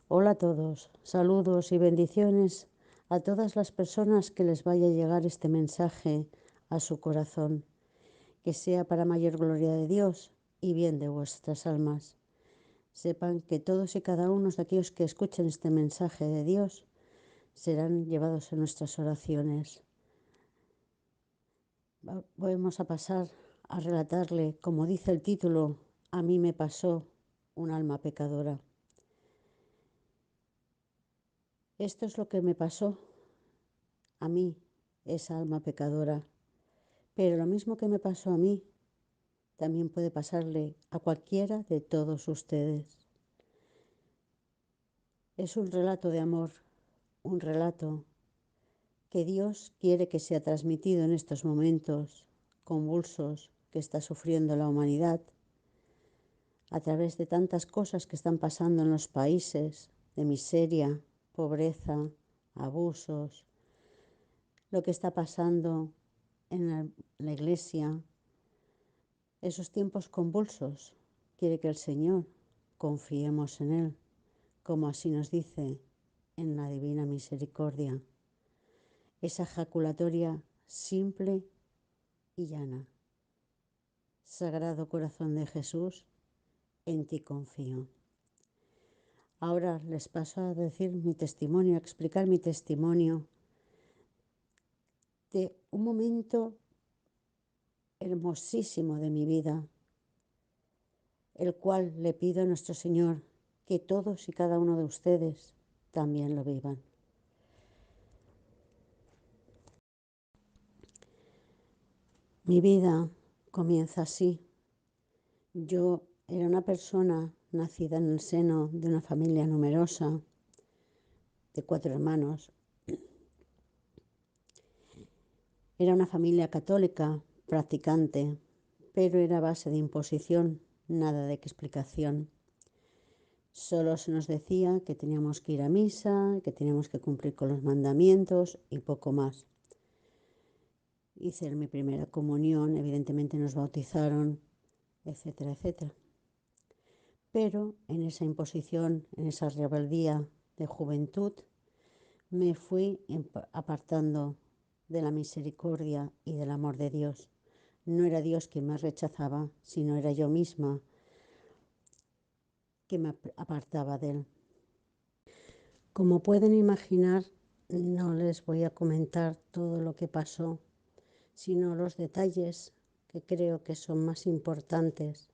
Hola a todos, saludos y bendiciones a todas las personas que les vaya a llegar este mensaje a su corazón, que sea para mayor gloria de Dios y bien de vuestras almas. Sepan que todos y cada uno de aquellos que escuchen este mensaje de Dios serán llevados en nuestras oraciones. Vamos a pasar a relatarle, como dice el título, a mí me pasó un alma pecadora. Esto es lo que me pasó a mí, esa alma pecadora. Pero lo mismo que me pasó a mí, también puede pasarle a cualquiera de todos ustedes. Es un relato de amor, un relato que Dios quiere que sea transmitido en estos momentos convulsos que está sufriendo la humanidad a través de tantas cosas que están pasando en los países, de miseria, pobreza, abusos, lo que está pasando en la iglesia. Esos tiempos convulsos quiere que el Señor confiemos en Él, como así nos dice en la divina misericordia. Esa jaculatoria simple y llana. Sagrado corazón de Jesús, en ti confío. Ahora les paso a decir mi testimonio, a explicar mi testimonio de un momento hermosísimo de mi vida, el cual le pido a nuestro Señor que todos y cada uno de ustedes también lo vivan. Mi vida comienza así. Yo era una persona nacida en el seno de una familia numerosa, de 4 hermanos. Era una familia católica, practicante, pero era a base de imposición, nada de explicación. Solo se nos decía que teníamos que ir a misa, que teníamos que cumplir con los mandamientos y poco más. Hice mi primera comunión, evidentemente nos bautizaron, etcétera, etcétera. Pero en esa imposición, en esa rebeldía de juventud, me fui apartando de la misericordia y del amor de Dios. No era Dios quien me rechazaba, sino era yo misma que me apartaba de Él. Como pueden imaginar, no les voy a comentar todo lo que pasó, sino los detalles que creo que son más importantes.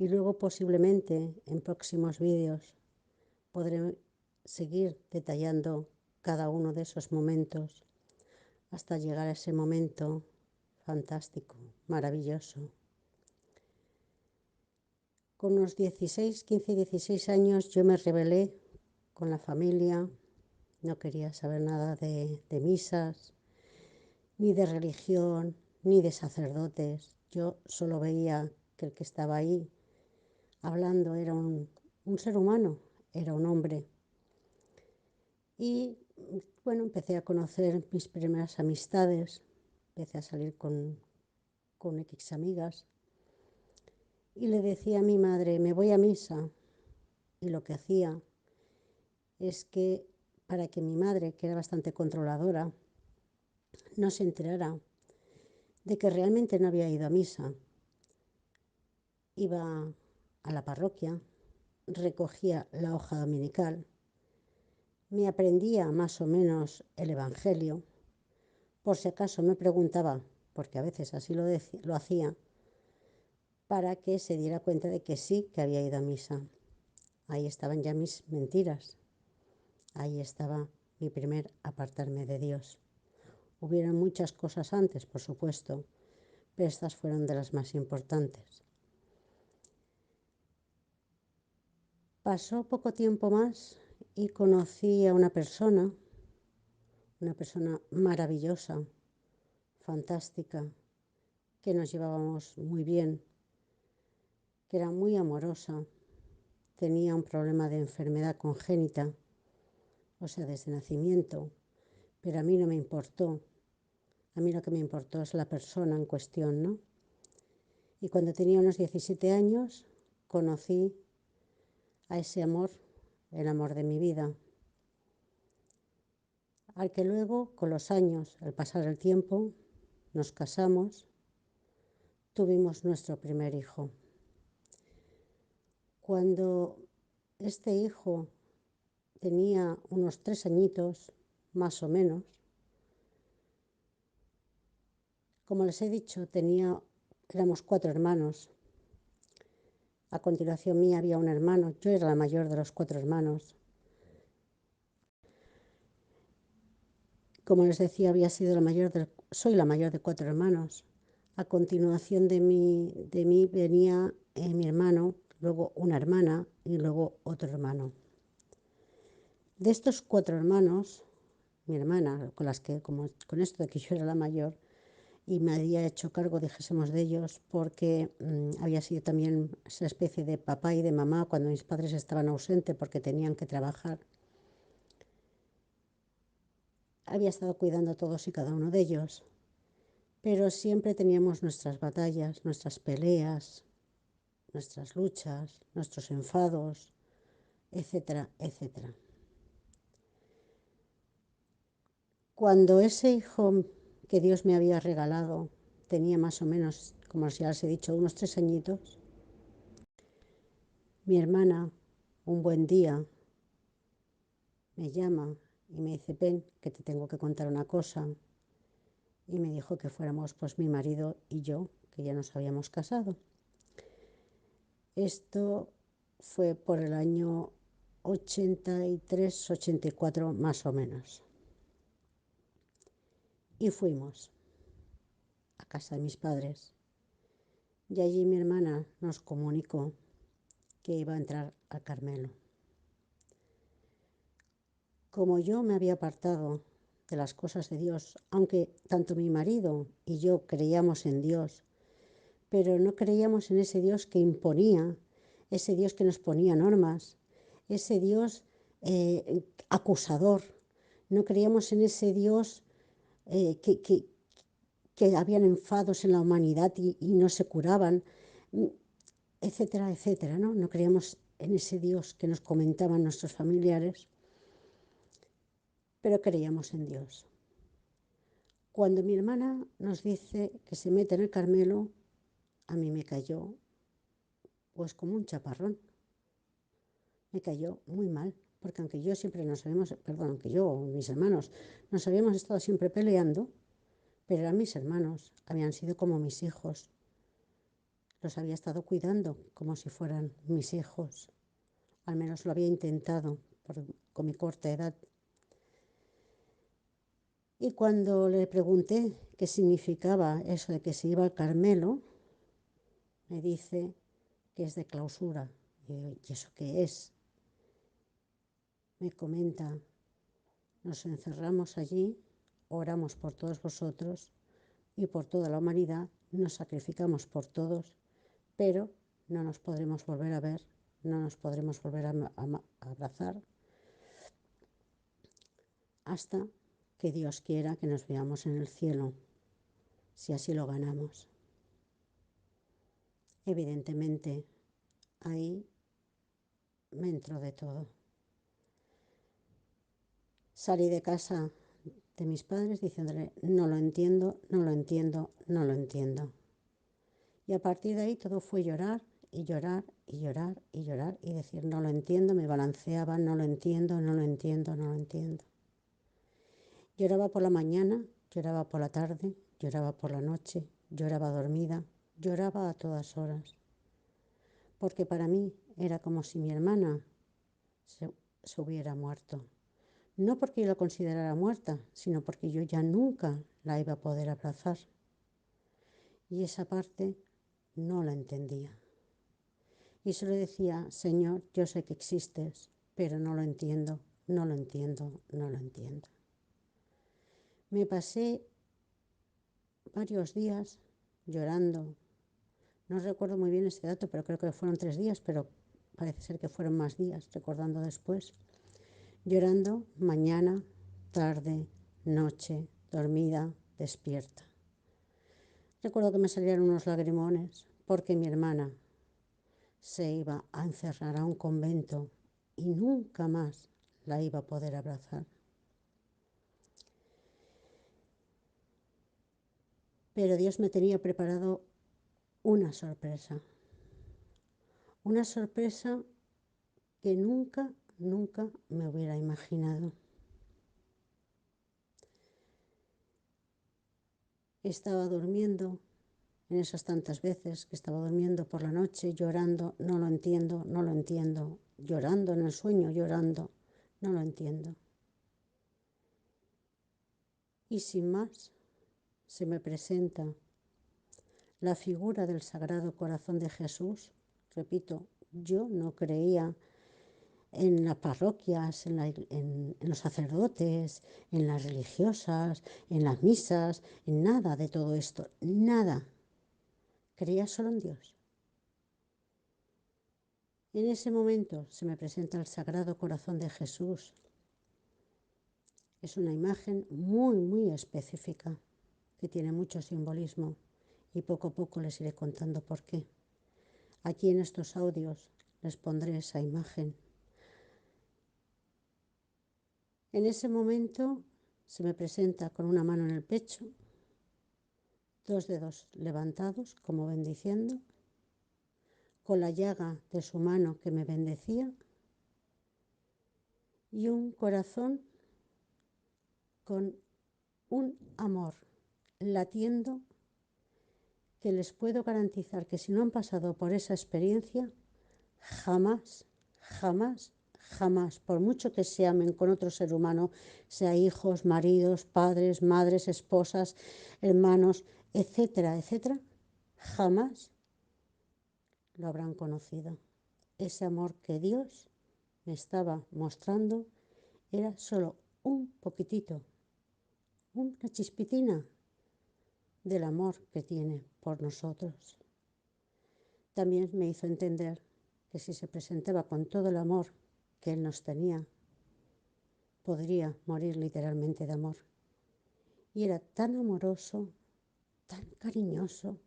Y luego posiblemente en próximos vídeos podré seguir detallando cada uno de esos momentos hasta llegar a ese momento fantástico, maravilloso. Con unos 16, 15 y 16 años yo me rebelé con la familia, no quería saber nada de misas, ni de religión, ni de sacerdotes. Yo solo veía que el que estaba ahí hablando era un ser humano, era un hombre. Y bueno, empecé a conocer mis primeras amistades, empecé a salir con X amigas y le decía a mi madre, me voy a misa. Y lo que hacía es que para que mi madre, que era bastante controladora, no se enterara de que realmente no había ido a misa, iba a la parroquia, recogía la hoja dominical, me aprendía más o menos el Evangelio, por si acaso me preguntaba, porque a veces así lo hacía, para que se diera cuenta de que sí, que había ido a misa. Ahí estaban ya mis mentiras, ahí estaba mi primer apartarme de Dios. Hubieron muchas cosas antes, por supuesto, pero estas fueron de las más importantes. Pasó poco tiempo más y conocí a una persona maravillosa, fantástica, que nos llevábamos muy bien, que era muy amorosa, tenía un problema de enfermedad congénita, o sea, desde nacimiento, pero a mí no me importó. A mí lo que me importó es la persona en cuestión, ¿no? Y cuando tenía unos 17 años conocí a ese amor el amor de mi vida, al que luego, con los años, al pasar el tiempo, nos casamos, tuvimos nuestro primer hijo. Cuando este hijo tenía unos 3 añitos, más o menos, como les he dicho, éramos 4 hermanos. A continuación mía había un hermano, yo era la mayor de los 4 hermanos. Como les decía, soy la mayor de 4 hermanos. A continuación de mí venía mi hermano, luego una hermana y luego otro hermano. De estos 4 hermanos, mi hermana, con esto de que yo era la mayor, y me había hecho cargo, dijésemos, de ellos, porque había sido también esa especie de papá y de mamá cuando mis padres estaban ausentes porque tenían que trabajar. Había estado cuidando a todos y cada uno de ellos, pero siempre teníamos nuestras batallas, nuestras peleas, nuestras luchas, nuestros enfados, etcétera, etcétera. Cuando ese hijo que Dios me había regalado tenía más o menos, como ya les he dicho, unos 3 añitos, mi hermana, un buen día, me llama y me dice: ven, que te tengo que contar una cosa. Y me dijo que fuéramos pues mi marido y yo, que ya nos habíamos casado. Esto fue por el año 83, 84 más o menos. Y fuimos a casa de mis padres. Y allí mi hermana nos comunicó que iba a entrar al Carmelo. Como yo me había apartado de las cosas de Dios, aunque tanto mi marido y yo creíamos en Dios, pero no creíamos en ese Dios que imponía, ese Dios que nos ponía normas, ese Dios acusador. No creíamos en ese Dios que habían enfados en la humanidad y no se curaban, etcétera, etcétera, ¿no? No creíamos en ese Dios que nos comentaban nuestros familiares, pero creíamos en Dios. Cuando mi hermana nos dice que se mete en el Carmelo, a mí me cayó pues como un chaparrón. Me cayó muy mal, porque aunque yo siempre nos habíamos, perdón, aunque yo o mis hermanos nos habíamos estado siempre peleando, pero eran mis hermanos, habían sido como mis hijos. Los había estado cuidando como si fueran mis hijos. Al menos lo había intentado con mi corta edad. Y cuando le pregunté qué significaba eso de que se iba al Carmelo, me dice que es de clausura. Y yo, ¿y eso qué es? Me comenta: nos encerramos allí, oramos por todos vosotros y por toda la humanidad, nos sacrificamos por todos, pero no nos podremos volver a ver, no nos podremos volver a abrazar hasta que Dios quiera que nos veamos en el cielo, si así lo ganamos. Evidentemente, ahí me entró de todo. Salí de casa de mis padres diciéndole: no lo entiendo, no lo entiendo, no lo entiendo. Y a partir de ahí todo fue llorar y llorar y llorar y llorar y decir: no lo entiendo, me balanceaba: no lo entiendo, no lo entiendo, no lo entiendo. Lloraba por la mañana, lloraba por la tarde, lloraba por la noche, lloraba dormida, lloraba a todas horas. Porque para mí era como si mi hermana se hubiera muerto. No porque yo la considerara muerta, sino porque yo ya nunca la iba a poder abrazar. Y esa parte no la entendía. Y solo decía: Señor, yo sé que existes, pero no lo entiendo, no lo entiendo, no lo entiendo. Me pasé varios días llorando. No recuerdo muy bien ese dato, pero creo que fueron 3 días, pero parece ser que fueron más días, recordando después. Llorando mañana, tarde, noche, dormida, despierta. Recuerdo que me salieron unos lagrimones porque mi hermana se iba a encerrar a un convento y nunca más la iba a poder abrazar. Pero Dios me tenía preparado una sorpresa que nunca me hubiera imaginado. Estaba durmiendo, en esas tantas veces que estaba durmiendo por la noche, llorando, no lo entiendo, no lo entiendo, llorando en el sueño, llorando, no lo entiendo. Y sin más, se me presenta la figura del Sagrado Corazón de Jesús. Repito, yo no creía en las parroquias, en los sacerdotes, en las religiosas, en las misas, en nada de todo esto, nada. Creía solo en Dios. En ese momento se me presenta el Sagrado Corazón de Jesús. Es una imagen muy específica, que tiene mucho simbolismo y poco a poco les iré contando por qué. Aquí en estos audios les pondré esa imagen. En ese momento se me presenta con una mano en el pecho, dos dedos levantados como bendiciendo, con la llaga de su mano que me bendecía y un corazón con un amor latiendo que les puedo garantizar que si no han pasado por esa experiencia, jamás, por mucho que se amen con otro ser humano, sea hijos, maridos, padres, madres, esposas, hermanos, etcétera, etcétera, jamás lo habrán conocido. Ese amor que Dios me estaba mostrando era solo un poquitito, una chispitina del amor que tiene por nosotros. También me hizo entender que si se presentaba con todo el amor que Él nos tenía, podría morir literalmente de amor. Y era tan amoroso, tan cariñoso,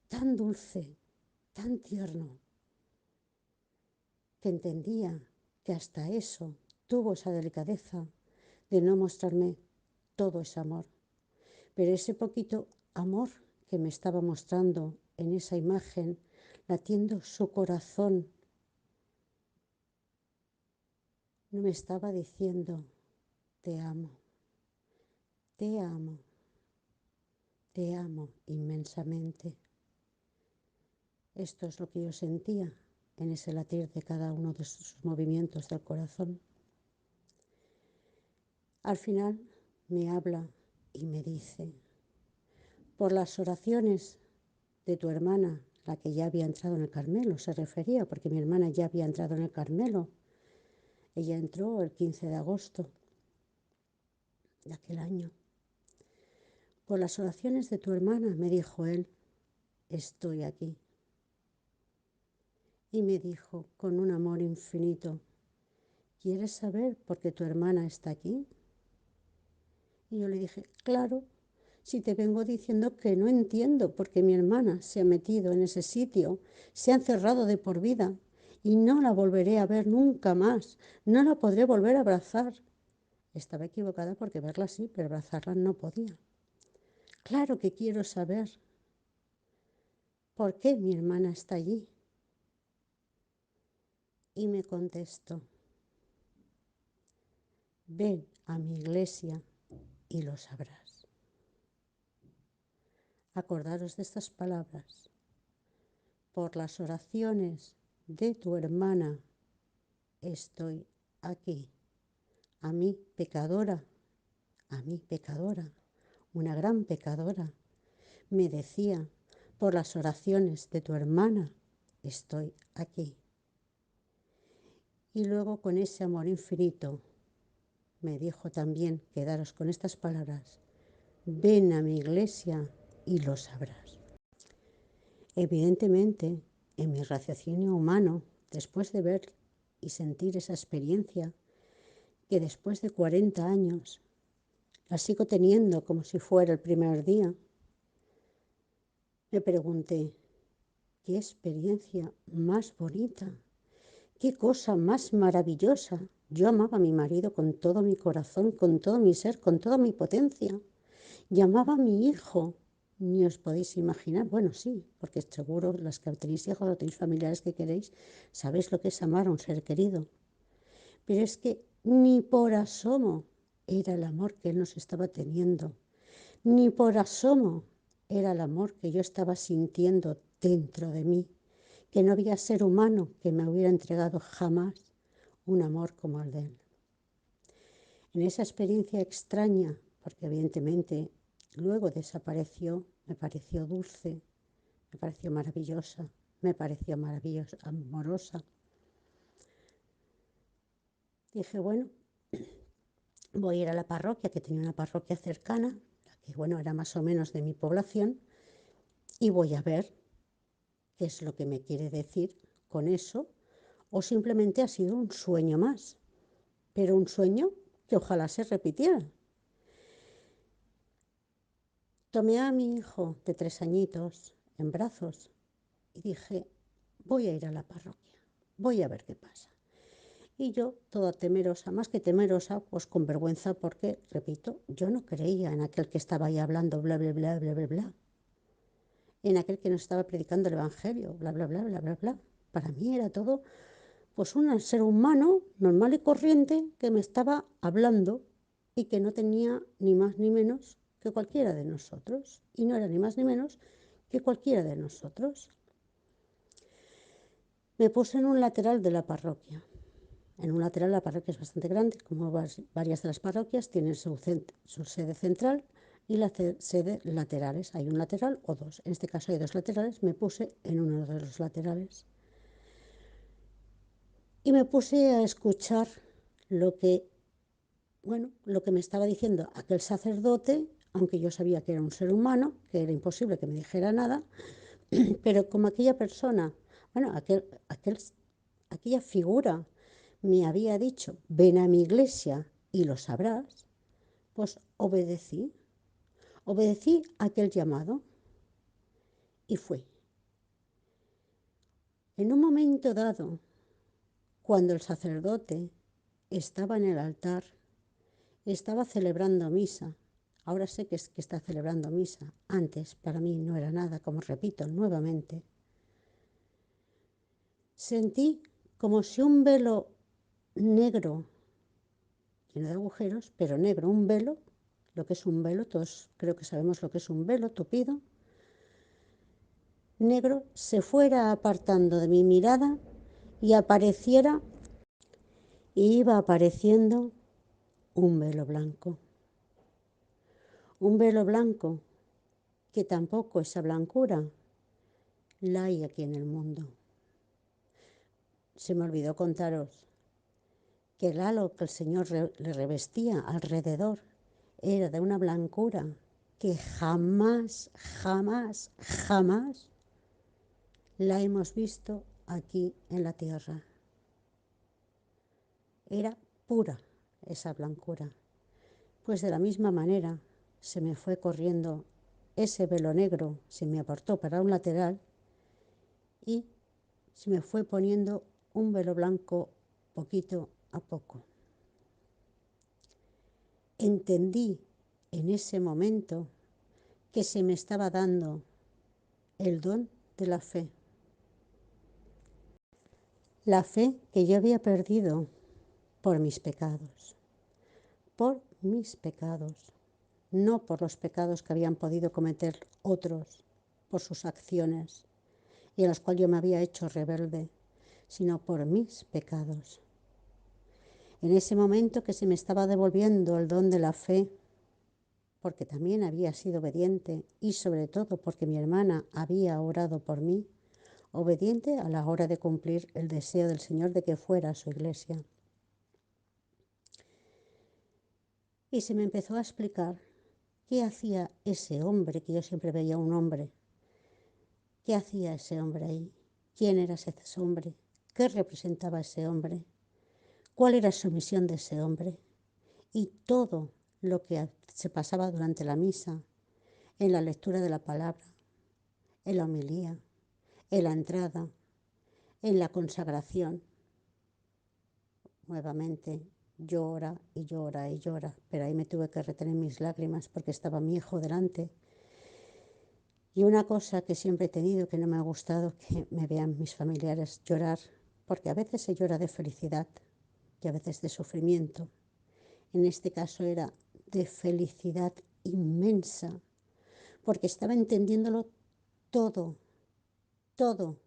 tan dulce, tan tierno, que entendía que hasta eso tuvo esa delicadeza de no mostrarme todo ese amor. Pero ese poquito amor que me estaba mostrando en esa imagen, latiendo su corazón, no me estaba diciendo, te amo, te amo, te amo inmensamente. Esto es lo que yo sentía en ese latir de cada uno de sus movimientos del corazón. Al final me habla y me dice, por las oraciones de tu hermana, la que ya había entrado en el Carmelo, se refería, porque mi hermana ya había entrado en el Carmelo. Ella entró el 15 de agosto de aquel año. Por las oraciones de tu hermana, me dijo él, estoy aquí. Y me dijo con un amor infinito, ¿quieres saber por qué tu hermana está aquí? Y yo le dije, claro, si te vengo diciendo que no entiendo por qué mi hermana se ha metido en ese sitio, se ha encerrado de por vida y no la volveré a ver nunca más, no la podré volver a abrazar. Estaba equivocada porque verla sí, pero abrazarla no podía. Claro que quiero saber por qué mi hermana está allí. Y me contestó, ven a mi iglesia y lo sabrás. Acordaros de estas palabras. Por las oraciones de tu hermana estoy aquí. A mí, pecadora, una gran pecadora, me decía, por las oraciones de tu hermana estoy aquí. Y luego con ese amor infinito me dijo también, quedaros con estas palabras, ven a mi iglesia y lo sabrás. Evidentemente, en mi raciocinio humano, después de ver y sentir esa experiencia, que después de 40 años la sigo teniendo como si fuera el primer día, me pregunté, ¿qué experiencia más bonita? qué cosa más maravillosa. Yo amaba a mi marido con todo mi corazón, con todo mi ser, con toda mi potencia. Llamaba a mi hijo. Ni os podéis imaginar. Bueno, sí, porque seguro las que tenéis hijos o tenéis familiares que queréis, sabéis lo que es amar a un ser querido. Pero es que ni por asomo era el amor que él nos estaba teniendo. Ni por asomo era el amor que yo estaba sintiendo dentro de mí. Que no había ser humano que me hubiera entregado jamás un amor como el de él. En esa experiencia extraña, porque evidentemente luego desapareció, me pareció dulce, me pareció maravillosa, me pareció maravillosa, amorosa. Dije, bueno, voy a ir a la parroquia, que tenía una parroquia cercana, que bueno, era más o menos de mi población, y voy a ver qué es lo que me quiere decir con eso, o simplemente ha sido un sueño más, pero un sueño que ojalá se repitiera. Tomé a mi hijo de 3 añitos en brazos y dije, voy a ir a la parroquia, voy a ver qué pasa. Y yo, toda temerosa, más que temerosa, pues con vergüenza, porque, repito, yo no creía en aquel que estaba ahí hablando, bla, bla, bla, bla, bla, bla. En aquel que nos estaba predicando el Evangelio, bla, bla, bla, bla, bla, bla. Para mí era todo, pues un ser humano normal y corriente que me estaba hablando y que no tenía ni más ni menos que cualquiera de nosotros. Y no era ni más ni menos que cualquiera de nosotros. Me puse en un lateral de la parroquia. En un lateral la parroquia es bastante grande, como varias de las parroquias tienen su sede central y las sedes laterales. Hay un lateral o dos. En este caso hay 2 laterales. Me puse en uno de los laterales. Y me puse a escuchar lo que, bueno, lo que me estaba diciendo aquel sacerdote, aunque yo sabía que era un ser humano, que era imposible que me dijera nada, pero como aquella persona, bueno, aquella figura me había dicho, ven a mi iglesia y lo sabrás, pues obedecí. Obedecí aquel llamado y fui. En un momento dado, cuando el sacerdote estaba en el altar, estaba celebrando misa. Ahora sé que está celebrando misa. Antes para mí no era nada, como repito nuevamente. Sentí como si un velo negro, lleno de agujeros, pero negro, un velo, lo que es un velo, todos creo que sabemos lo que es un velo tupido, negro, se fuera apartando de mi mirada y apareciera, y iba apareciendo un velo blanco. Un velo blanco que tampoco esa blancura la hay aquí en el mundo. Se me olvidó contaros que el halo que el Señor le revestía alrededor era de una blancura que jamás, jamás, jamás la hemos visto aquí en la tierra. Era pura esa blancura. Pues de la misma manera se me fue corriendo ese velo negro, se me apartó para un lateral y se me fue poniendo un velo blanco poquito a poco. Entendí en ese momento que se me estaba dando el don de la fe. La fe que yo había perdido por mis pecados. Por mis pecados. No por los pecados que habían podido cometer otros, por sus acciones, y a los cuales yo me había hecho rebelde, sino por mis pecados. En ese momento que se me estaba devolviendo el don de la fe, porque también había sido obediente y sobre todo porque mi hermana había orado por mí, obediente a la hora de cumplir el deseo del Señor de que fuera a su iglesia. Y se me empezó a explicar qué hacía ese hombre, que yo siempre veía un hombre. ¿Qué hacía ese hombre ahí? ¿Quién era ese hombre? ¿Qué representaba ese hombre? ¿Cuál era su misión de ese hombre? Y todo lo que se pasaba durante la misa, en la lectura de la palabra, en la homilía, en la entrada, en la consagración, nuevamente llora y llora y llora, pero ahí me tuve que retener mis lágrimas porque estaba mi hijo delante. Y una cosa que siempre he tenido, que no me ha gustado que me vean mis familiares llorar, porque a veces se llora de felicidad y a veces de sufrimiento. En este caso era de felicidad inmensa, porque estaba entendiéndolo todo, todo.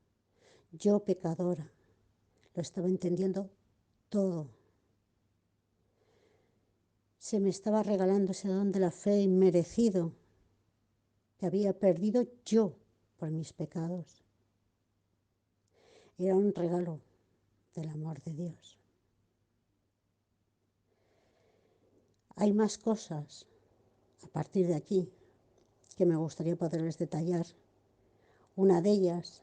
Yo pecadora, lo estaba entendiendo todo. Se me estaba regalando ese don de la fe inmerecido que había perdido yo por mis pecados. Era un regalo del amor de Dios. Hay más cosas a partir de aquí que me gustaría poderles detallar. Una de ellas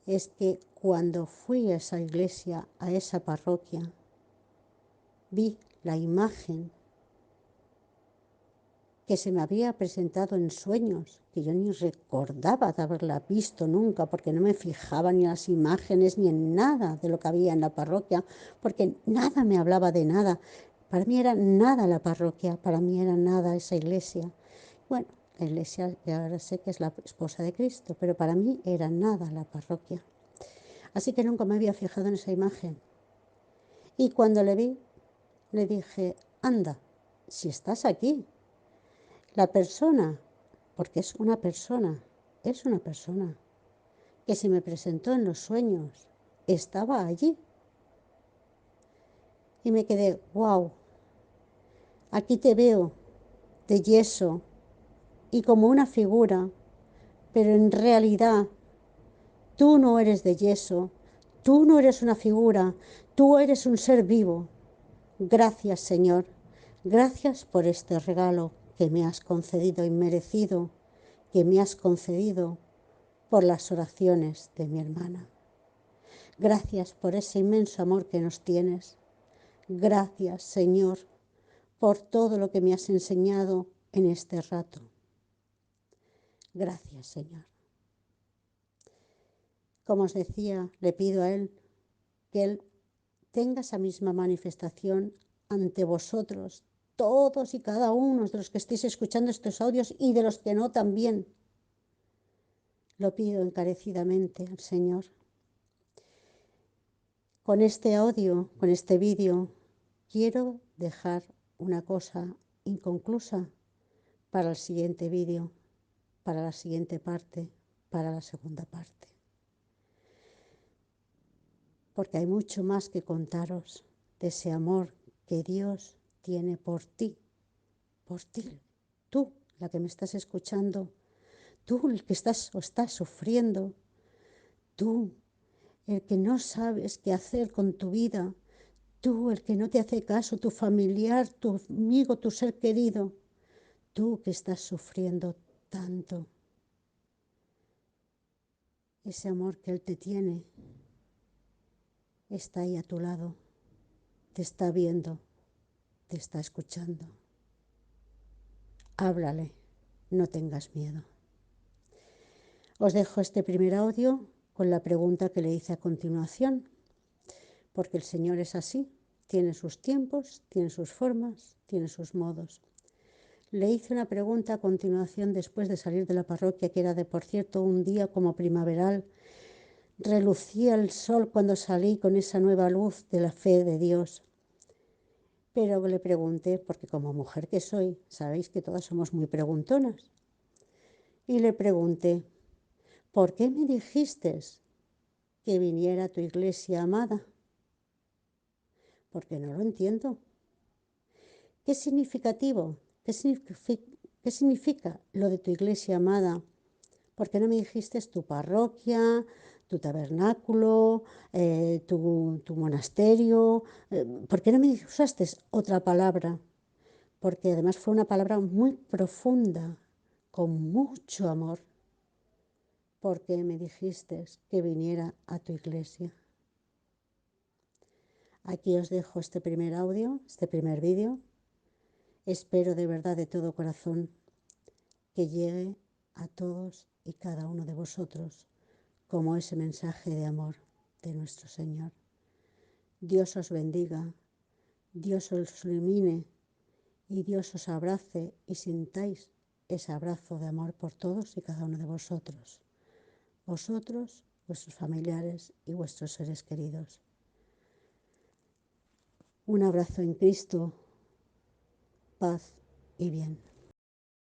es que cuando fui a esa iglesia, a esa parroquia, vi la imagen que se me había presentado en sueños, que yo ni recordaba de haberla visto nunca, porque no me fijaba ni en las imágenes ni en nada de lo que había en la parroquia, porque nada me hablaba de nada. Para mí era nada la parroquia, para mí era nada esa iglesia. Bueno, la iglesia ya ahora sé que es la esposa de Cristo, pero para mí era nada la parroquia. Así que nunca me había fijado en esa imagen. Y cuando le vi, le dije, anda, si estás aquí, la persona, porque es una persona que se me presentó en los sueños, estaba allí. Y me quedé, wow, aquí te veo de yeso y como una figura, pero en realidad tú no eres de yeso, tú no eres una figura, tú eres un ser vivo. Gracias, Señor, gracias por este regalo que me has concedido inmerecido, que me has concedido por las oraciones de mi hermana. Gracias por ese inmenso amor que nos tienes. Gracias, Señor, por todo lo que me has enseñado en este rato. Gracias, Señor. Como os decía, le pido a Él que Él tenga esa misma manifestación ante vosotros, todos y cada uno de los que estéis escuchando estos audios y de los que no también. Lo pido encarecidamente al Señor. Con este audio, con este vídeo, quiero dejar una cosa inconclusa para el siguiente vídeo, para la siguiente parte, para la segunda parte. Porque hay mucho más que contaros de ese amor que Dios tiene por ti, tú, la que me estás escuchando, tú el que estás o estás sufriendo, tú el que no sabes qué hacer con tu vida, tú el que no te hace caso, tu familiar, tu amigo, tu ser querido, tú que estás sufriendo tanto. Ese amor que Él te tiene está ahí a tu lado, te está viendo, te está escuchando. Háblale, no tengas miedo. Os dejo este primer audio con la pregunta que le hice a continuación, porque el Señor es así, tiene sus tiempos, tiene sus formas, tiene sus modos. Le hice una pregunta a continuación después de salir de la parroquia, que era de, por cierto, un día como primaveral. Relucía el sol cuando salí con esa nueva luz de la fe de Dios. Pero le pregunté, porque como mujer que soy, sabéis que todas somos muy preguntonas, y le pregunté, ¿por qué me dijiste que viniera a tu iglesia amada? Porque no lo entiendo. ¿Qué significativo? ¿Qué significa lo de tu iglesia amada? ¿Por qué no me dijiste tu parroquia, tu tabernáculo, tu monasterio? ¿Por qué no me usaste otra palabra? Porque además fue una palabra muy profunda, con mucho amor. ¿Por qué me dijiste que viniera a tu iglesia? Aquí os dejo este primer audio, este primer vídeo. Espero de verdad, de todo corazón, que llegue a todos y cada uno de vosotros como ese mensaje de amor de nuestro Señor. Dios os bendiga, Dios os ilumine y Dios os abrace y sintáis ese abrazo de amor por todos y cada uno de vosotros. Vosotros, vuestros familiares y vuestros seres queridos. Un abrazo en Cristo, paz y bien.